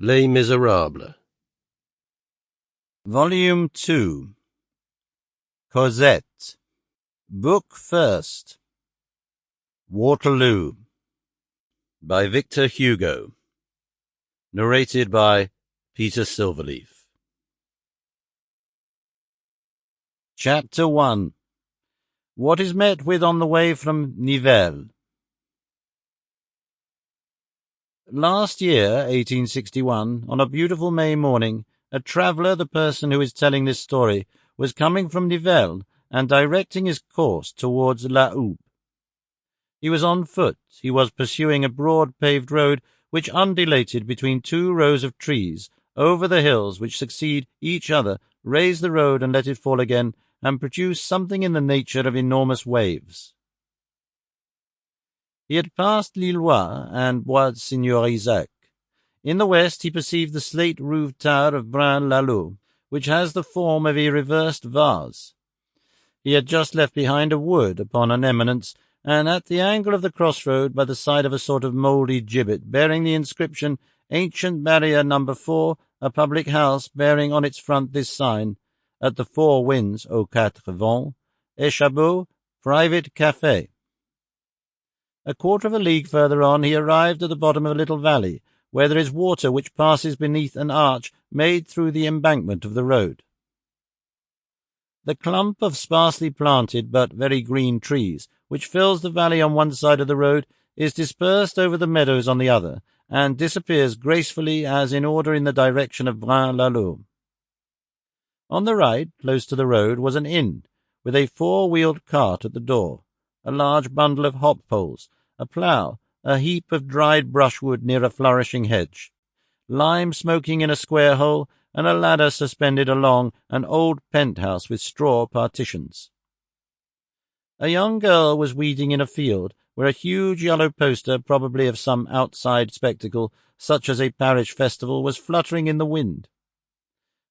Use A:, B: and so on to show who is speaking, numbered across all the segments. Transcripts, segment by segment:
A: Les Misérables.
B: Volume 2. Cosette. Book First. Waterloo. By Victor Hugo. Narrated by Peter Silverleaf. Chapter 1. What is met with on the way from Nivelles. Last year, 1861, on a beautiful May morning, a traveller, the person who is telling this story, was coming from Nivelles and directing his course towards La Hulpe. He was on foot. He was pursuing a broad paved road which undulated between two rows of trees, over the hills which succeed each other, raise the road and let it fall again, and produce something in the nature of enormous waves. He had passed Lillois and Bois-Seigneur-Isaac. In the west he perceived the slate-roofed tower of Braine-l'Alleud, which has the form of a reversed vase. He had just left behind a wood upon an eminence, and at the angle of the crossroad, by the side of a sort of mouldy gibbet bearing the inscription Ancient Barrier No. 4, a public house bearing on its front this sign, At the Four Winds, aux Quatre Vents, Échabeau, Private Café. A quarter of a league further on he arrived at the bottom of a little valley, where there is water which passes beneath an arch made through the embankment of the road. The clump of sparsely planted but very green trees, which fills the valley on one side of the road, is dispersed over the meadows on the other, and disappears gracefully as in order in the direction of Braine-l'Alleud. On the right, close to the road, was an inn, with a four-wheeled cart at the door, a large bundle of hop poles, a plough, a heap of dried brushwood near a flourishing hedge, lime smoking in a square hole, and a ladder suspended along an old penthouse with straw partitions. A young girl was weeding in a field, where a huge yellow poster, probably of some outside spectacle, such as a parish festival, was fluttering in the wind.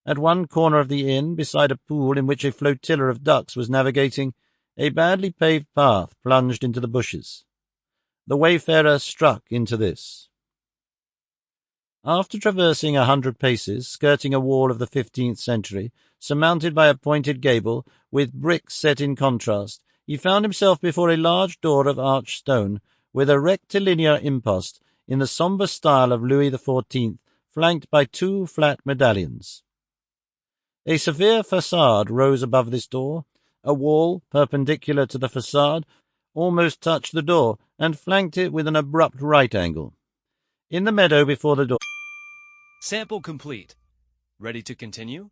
B: At one corner of the inn, beside a pool in which a flotilla of ducks was navigating, a badly paved path plunged into the bushes. The wayfarer struck into this. After traversing 100 paces, skirting a wall of the 15th century, surmounted by a pointed gable, with bricks set in contrast, he found himself before a large door of arched stone, with a rectilinear impost in the sombre style of Louis XIV, flanked by two flat medallions. A severe façade rose above this door. A wall, perpendicular to the façade, almost touched the door, and flanked it with an abrupt right angle. In the meadow before the door—
C: Sample complete. Ready to continue?